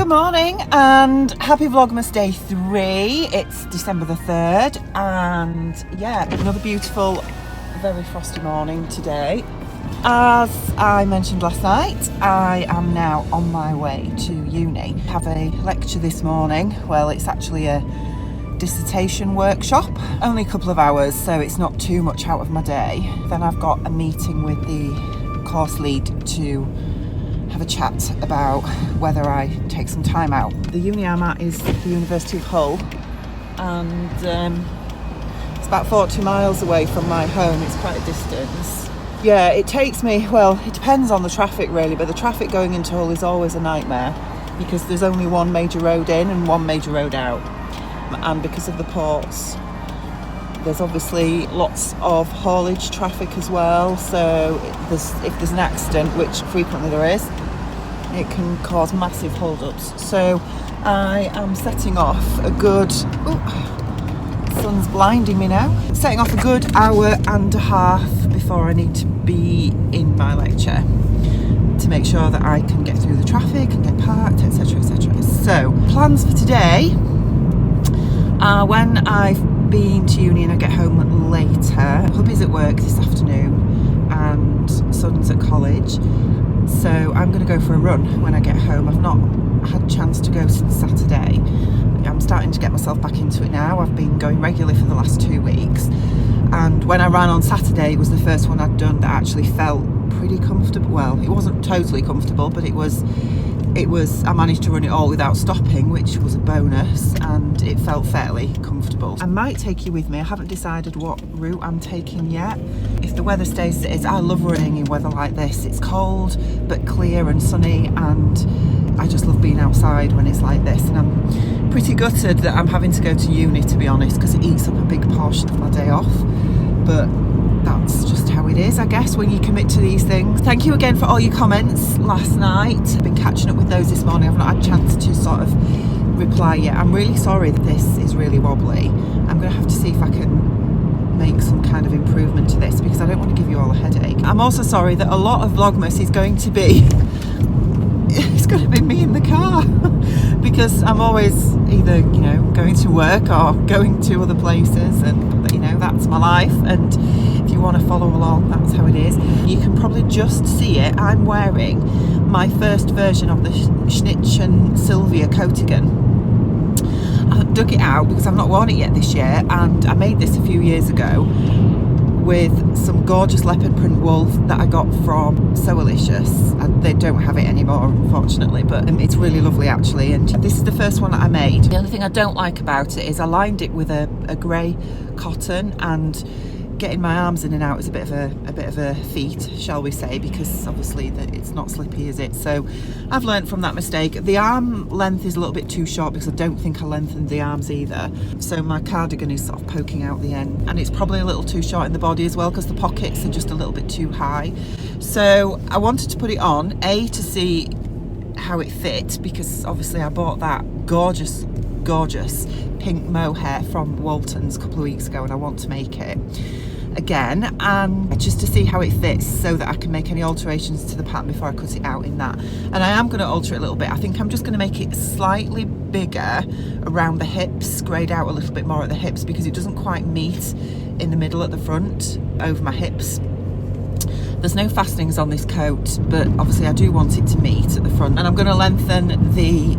Good morning and happy Vlogmas day 3. It's December the 3rd and yeah, another beautiful, very frosty morning today. As I mentioned last night, I am now on my way to uni. I have a lecture this morning. Well, it's actually a dissertation workshop, only a couple of hours, so it's not too much out of my day. Then I've got a meeting with the course lead to have a chat about whether I take some time out. The uni I'm at is the University of Hull, and it's about 40 miles away from my home. It's quite a distance. Yeah, it takes me, well, it depends on the traffic really, but the traffic going into Hull is always a nightmare because there's only one major road in and one major road out, and because of the ports there's obviously lots of haulage traffic as well, so if there's an accident, which frequently there is, it can cause massive hold-ups. So I am setting off a good, sun's blinding me now, setting off a good hour and a half before I need to be in my lecture to make sure that I can get through the traffic and get parked, etc, etc. So plans for today are when I've been to uni and I get home later. Hubby's at work this afternoon and son's at college, so I'm going to go for a run when I get home. I've not had a chance to go since Saturday. I'm starting to get myself back into it now. I've been going regularly for the last 2 weeks, and when I ran on Saturday it was the first one I'd done that actually felt pretty comfortable. Well, it wasn't totally comfortable, but it was I managed to run it all without stopping, which was a bonus, and it felt fairly comfortable. I might take you with me. I haven't decided what route I'm taking yet. If the weather stays as it is, I love running in weather like this. It's cold but clear and sunny, and I just love being outside when it's like this. And I'm pretty gutted that I'm having to go to uni, to be honest, because it eats up a big portion of my day off, but that's just how it is, I guess, when you commit to these things. Thank you again for all your comments last night. I've been catching up with those this morning. I've not had a chance to sort of reply yet. I'm really sorry that this is really wobbly. I'm going to have to see if I can make some kind of improvement to this, because I don't want to give you all a headache. I'm also sorry that a lot of Vlogmas is going to be it's going to be me in the car because I'm always either, you know, going to work or going to other places, and you know, that's my life. And if you want to follow along, that's how it is. You can probably just see it. I'm wearing my first version of the Schnitchen Sylvia coatigan. I dug it out because I've not worn it yet this year, and I made this a few years ago with some gorgeous leopard print wool that I got from Sewalicious, and they don't have it anymore unfortunately, but it's really lovely actually, and this is the first one that I made. The only thing I don't like about it is I lined it with a grey cotton, and getting my arms in and out is a bit of a feat, shall we say, because obviously it's not slippy, is it? So I've learned from that mistake. The arm length is a little bit too short because I don't think I lengthened the arms either, so my cardigan is sort of poking out the end, and it's probably a little too short in the body as well because the pockets are just a little bit too high. So I wanted to put it on, to see how it fit, because obviously I bought that gorgeous pink mohair from Walton's a couple of weeks ago, and I want to make it again, and just to see how it fits so that I can make any alterations to the pattern before I cut it out in that. And I am going to alter it a little bit. I think I'm just going to make it slightly bigger around the hips, greyed out a little bit more at the hips, because it doesn't quite meet in the middle at the front over my hips. There's no fastenings on this coat, but obviously I do want it to meet at the front, and I'm going to lengthen the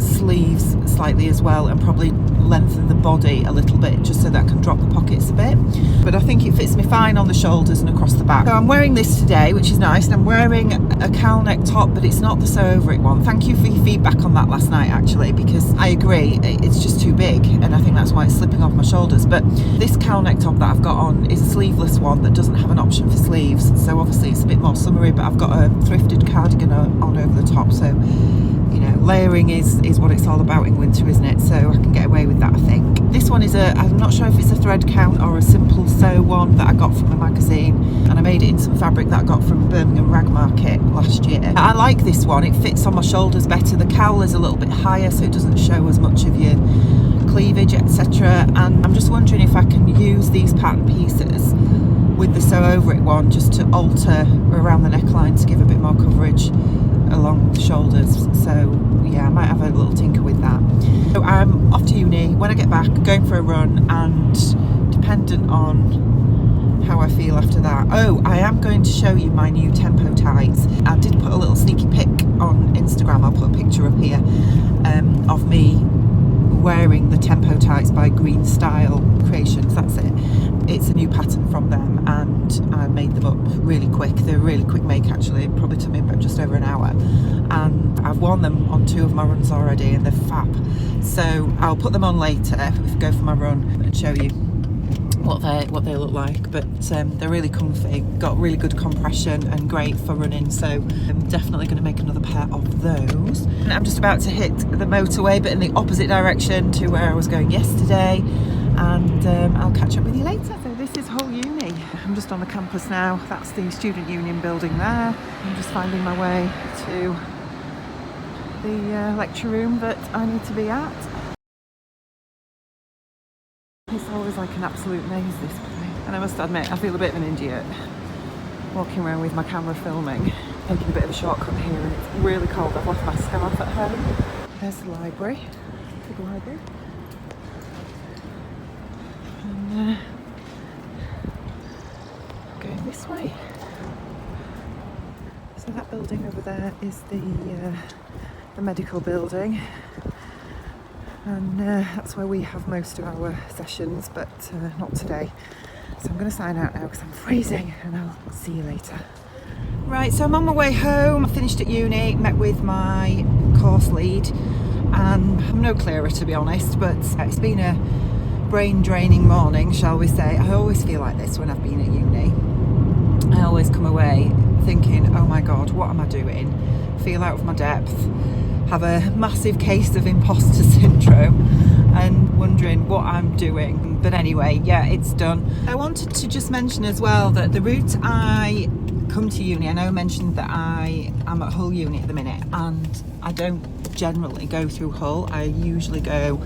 sleeves slightly as well, and probably lengthen the body a little bit just so that I can drop the pockets a bit. But I think it fits me fine on the shoulders and across the back. So I'm wearing this today, which is nice, and I'm wearing a cowl neck top, but it's not the sew over it one. Thank you for your feedback on that last night actually, because I agree, it's just too big, and I think that's why it's slipping off my shoulders. But this cowl neck top that I've got on is a sleeveless one that doesn't have an option for sleeves, so obviously it's a bit more summery, but I've got a thrifted cardigan on over the top, so you know, layering is what it's all about in winter, isn't it? So I can get away with that, I think. This one is I'm not sure if it's a thread count or a simple sew one that I got from a magazine, and I made it in some fabric that I got from Birmingham Rag Market last year. I like this one, it fits on my shoulders better. The cowl is a little bit higher, so it doesn't show as much of your cleavage, etc. And I'm just wondering if I can use these pattern pieces with the sew over it one just to alter around the neckline to give a bit more coverage along the shoulders. So yeah, I might have a when I get back, going for a run, and dependent on how I feel after that. Oh, I am going to show you my new tempo tights. I did put a little sneaky pic on Instagram. I'll put a picture up here of me wearing the tempo tights by Greenstyle Creations. That's it. It's a new pattern from them, and I made them up really quick. They're a really quick make, actually. It probably took me about just over an hour, and I've worn them on 2 of my runs already, and they're fab. So I'll put them on later if I go for my run and show you what they look like. But they're really comfy, got really good compression and great for running, so I'm definitely going to make another pair of those. And I'm just about to hit the motorway, but in the opposite direction to where I was going yesterday, and I'll catch up with you later. So this is Hull Uni. I'm just on the campus now. That's the student union building there. I'm just finding my way to the lecture room that I need to be at. It's always like an absolute maze, this place. And I must admit, I feel a bit of an idiot walking around with my camera filming, taking a bit of a shortcut here, and it's really cold. I've left my scarf at home. There's the library, big library. And going this way. So that building over there is the medical building. And that's where we have most of our sessions, but not today. So I'm going to sign out now because I'm freezing, and I'll see you later. Right, so I'm on my way home. I finished at uni, met with my course lead, and I'm no clearer, to be honest, but it's been a brain draining morning, shall we say. I always feel like this when I've been at uni. I always come away thinking, oh my god, what am I doing? Feel out of my depth, have a massive case of imposter syndrome, and wondering what I'm doing. But anyway, yeah, it's done. I wanted to just mention as well that the route I come to uni, I know I mentioned that I am at Hull Uni at the minute, and I don't generally go through Hull. I usually go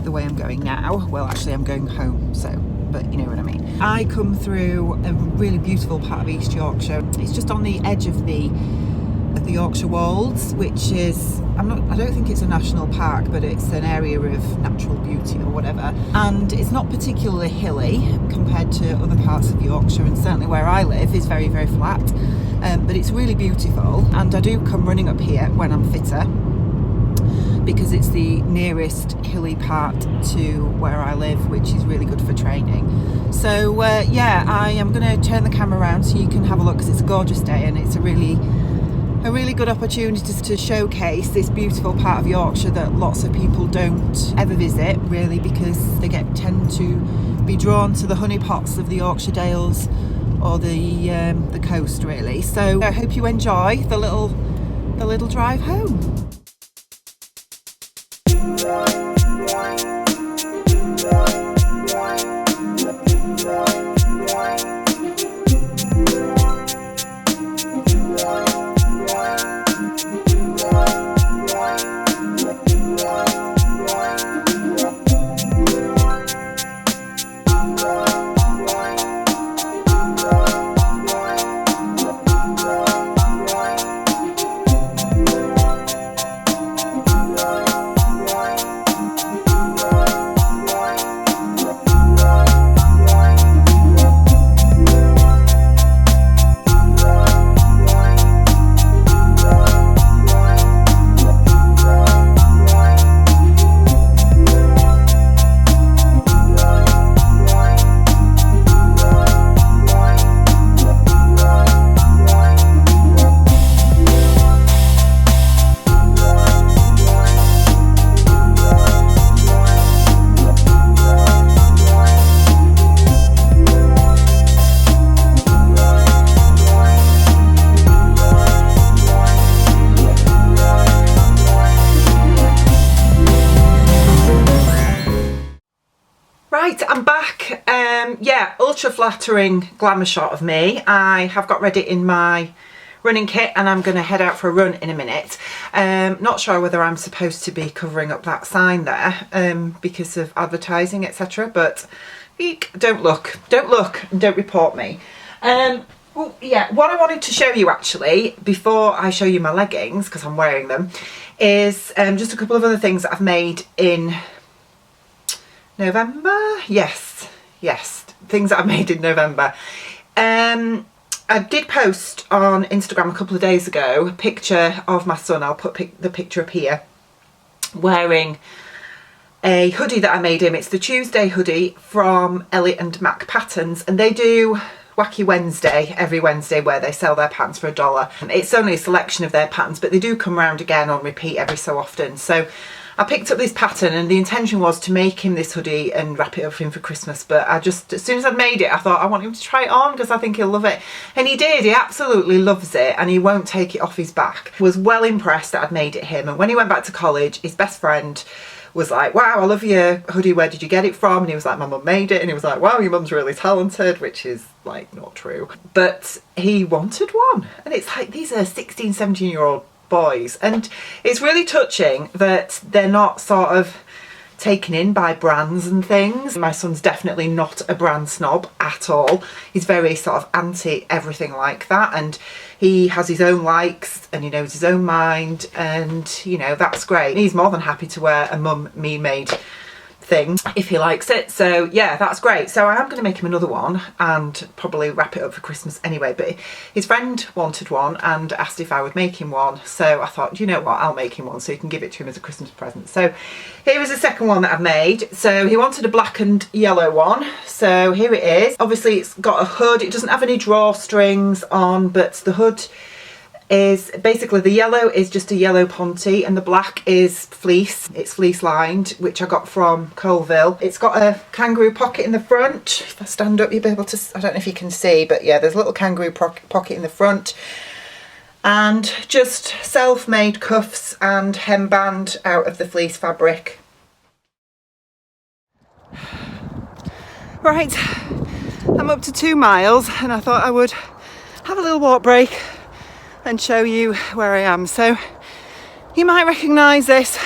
the way I'm going now. Well, actually I'm going home, so, but you know what I mean. I come through a really beautiful part of East Yorkshire. It's just on the edge of the Yorkshire wolds, which is, I don't think it's a national park, but it's an area of natural beauty or whatever, and it's not particularly hilly compared to other parts of Yorkshire, and certainly where I live is very, very flat, but it's really beautiful. And I do come running up here when I'm fitter, because it's the nearest hilly part to where I live, which is really good for training. So yeah, I am going to turn the camera around so you can have a look, because it's a gorgeous day, and it's a really good opportunity to showcase this beautiful part of Yorkshire that lots of people don't ever visit, really, because they tend to be drawn to the honeypots of the Yorkshire Dales or the coast, really. So I hope you enjoy the little drive home. Right, I'm back. Yeah, ultra flattering glamour shot of me. I have got ready in my running kit, and I'm going to head out for a run in a minute. Not sure whether I'm supposed to be covering up that sign there because of advertising, etc. But eek, don't look, and don't report me. Oh, yeah, what I wanted to show you actually, before I show you my leggings, because I'm wearing them, is just a couple of other things that I've made in November? Yes, things that I made in November. I did post on Instagram a couple of days ago a picture of my son. I'll put the picture up here, wearing a hoodie that I made him. It's the Tuesday hoodie from Ellie and Mac Patterns, and they do Wacky Wednesday every Wednesday where they sell their patterns for $1. It's only a selection of their patterns, but they do come round again on repeat every so often. So I picked up this pattern, and the intention was to make him this hoodie and wrap it up for him for Christmas, but I just, as soon as I'd made it, I thought I want him to try it on because I think he'll love it. And he did. He absolutely loves it, and he won't take it off his back. Was well impressed that I'd made it him. And when he went back to college, his best friend was like, wow, I love your hoodie, where did you get it from? And he was like, my mum made it. And he was like, wow, your mum's really talented, which is like not true. But he wanted one, and it's like, these are 16, 17-year-old boys, and it's really touching that they're not sort of taken in by brands and things. My son's definitely not a brand snob at all. He's very sort of anti everything like that, and he has his own likes and he knows his own mind, and you know, that's great. He's more than happy to wear a mum me made thing if he likes it, so yeah, that's great. So I am going to make him another one and probably wrap it up for Christmas anyway, but his friend wanted one and asked if I would make him one, so I thought, you know what, I'll make him one so you can give it to him as a Christmas present. So here is the second one that I've made. So he wanted a black and yellow one, so here it is. Obviously it's got a hood, it doesn't have any drawstrings on, but the hood is basically, the yellow is just a yellow ponte and the black is fleece. It's fleece lined, which I got from Colville. It's got a kangaroo pocket in the front. If I stand up, you'll be able to, I don't know if you can see, but yeah, there's a little kangaroo pocket in the front, and just self-made cuffs and hemband out of the fleece fabric. Right, I'm up to 2 miles and I thought I would have a little walk break and show you where I am. So you might recognise this.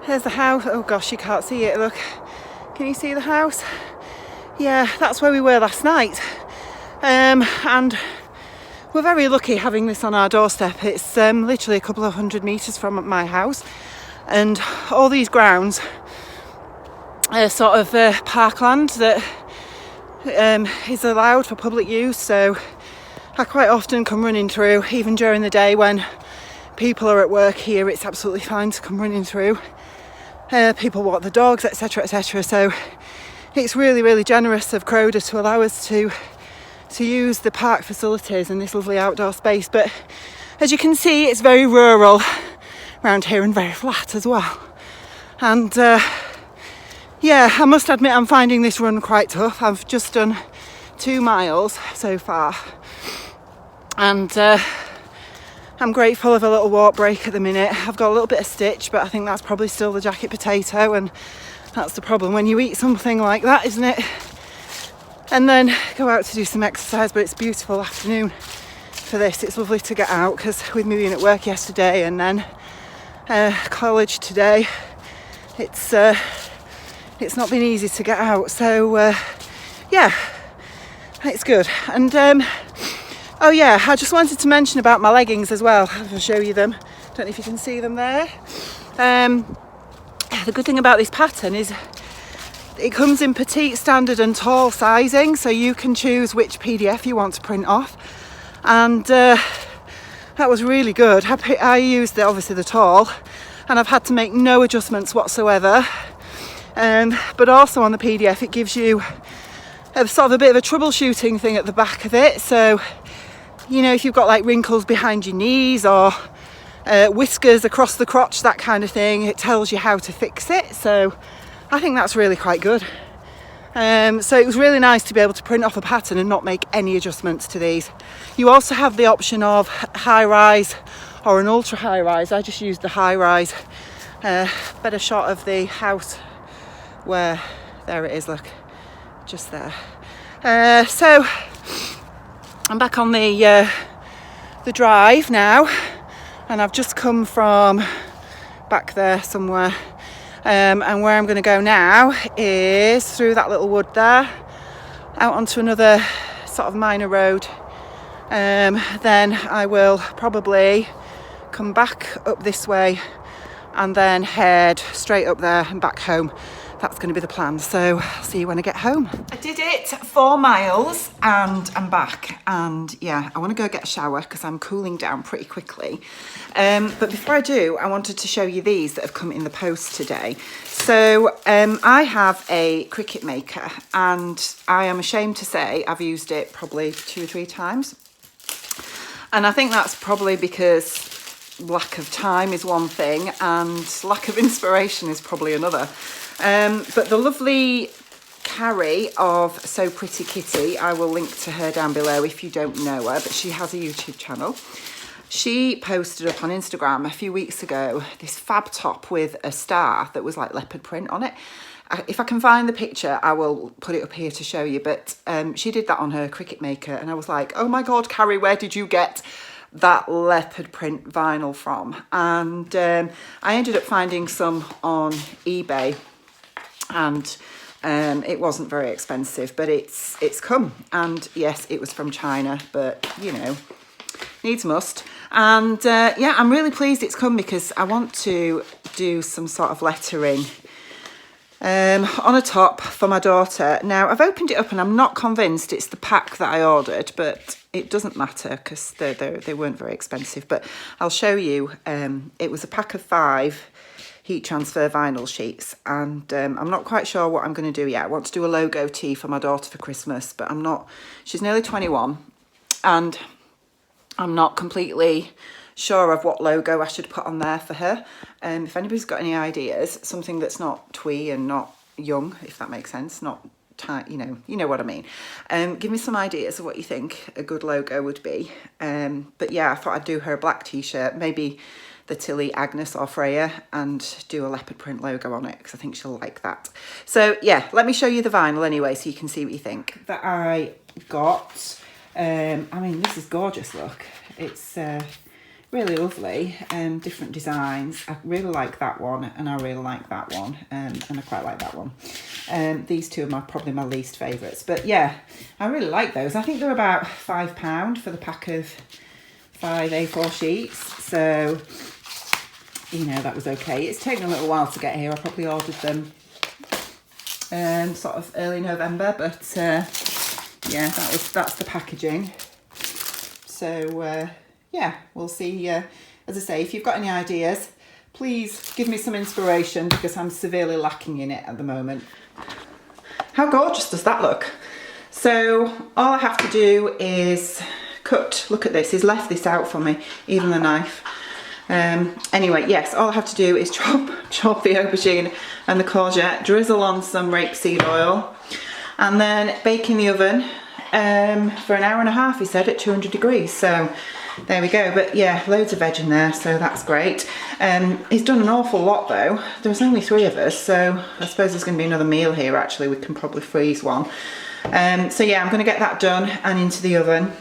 There's the house. Oh gosh, you can't see it, look. Can you see the house? Yeah, that's where we were last night. And we're very lucky having this on our doorstep. It's literally a couple of 100 metres from my house, and all these grounds are sort of parkland that is allowed for public use, so I quite often come running through. Even during the day when people are at work here, it's absolutely fine to come running through. People walk the dogs, etc, etc. So it's really, really generous of Croda to allow us to use the park facilities and this lovely outdoor space. But as you can see, it's very rural around here and very flat as well. And yeah, I must admit I'm finding this run quite tough. I've just done 2 miles so far, and I'm grateful of a little walk break at the minute. I've got a little bit of stitch, but I think that's probably still the jacket potato, and that's the problem when you eat something like that, isn't it? And then go out to do some exercise. But it's a beautiful afternoon for this. It's lovely to get out, because with me being at work yesterday and then college today, it's not been easy to get out. So yeah, it's good. And oh yeah, I just wanted to mention about my leggings as well. I'll show you them. Don't know if you can see them there. The good thing about this pattern is it comes in petite, standard and tall sizing, so you can choose which PDF you want to print off. And that was really good. I used obviously the tall, and I've had to make no adjustments whatsoever. But also on the PDF it gives you a sort of a bit of a troubleshooting thing at the back of it. So you know, if you've got like wrinkles behind your knees or whiskers across the crotch, that kind of thing, it tells you how to fix it. So I think that's really quite good. So it was really nice to be able to print off a pattern and not make any adjustments to these. You also have the option of high rise or an ultra high rise. I just used the high rise. Better shot of the house where, there it is, look, just there. So I'm back on the drive now, and I've just come from back there somewhere, and where I'm going to go now is through that little wood there, out onto another sort of minor road. Then I will probably come back up this way and then head straight up there and back home. that's going to be the plan. So I'll see you when I get home. I did it 4 miles and I'm back, and yeah, I want to go get a shower because I'm cooling down pretty quickly. But before I do, I wanted to show you these that have come in the post today. So I have a Cricut maker, and I am ashamed to say I've used it probably 2 or 3 times. And I think that's probably because lack of time is one thing and lack of inspiration is probably another. But the lovely Carrie of So Pretty Kitty, I will link to her down below if you don't know her, but she has a YouTube channel. She posted up on Instagram a few weeks ago this fab top with a star that was like leopard print on it. If I can find the picture, I will put it up here to show you. But she did that on her Cricut maker, and I was like, oh my God, Carrie, where did you get that leopard print vinyl from? And I ended up finding some on eBay, and it wasn't very expensive, but it's come. And yes, it was from China, but you know, needs must. And yeah, I'm really pleased it's come because I want to do some sort of lettering on a top for my daughter. Now, I've opened it up and I'm not convinced it's the pack that I ordered, but it doesn't matter because they weren't very expensive. But I'll show you. It was a pack of 5 heat transfer vinyl sheets, and I'm not quite sure what I'm going to do yet. I want to do a logo tee for my daughter for Christmas, but I'm not. She's nearly 21, and I'm not completely sure of what logo I should put on there for her. If anybody's got any ideas, something that's not twee and not young, if that makes sense, not tight, you know what I mean. Give me some ideas of what you think a good logo would be. But yeah, I thought I'd do her a black t-shirt, maybe the Tilly, Agnes or Freya, and do a leopard print logo on it because I think she'll like that. So yeah, let me show you the vinyl anyway so you can see what you think. That I got, I mean, this is gorgeous, look. It's really lovely, different designs. I really like that one, and I really like that one, and I quite like that one. These two are probably my least favourites, but yeah, I really like those. I think they're about £5 for the pack of 5 A4 sheets, so you know, that was okay. It's taken a little while to get here. I probably ordered them sort of early November, but yeah, that's the packaging. So yeah, we'll see. As I say, if you've got any ideas, please give me some inspiration because I'm severely lacking in it at the moment. How gorgeous does that look? So all I have to do is cut. Look at this, he's left this out for me, even the knife. Anyway, yes, all I have to do is chop the aubergine and the courgette, drizzle on some rapeseed oil, and then bake in the oven for an hour and a half, he said, at 200 degrees. So there we go. But yeah, loads of veg in there, so that's great. He's done an awful lot though. There's only 3 of us, so I suppose there's going to be another meal here actually. We can probably freeze one. So yeah, I'm going to get that done and into the oven.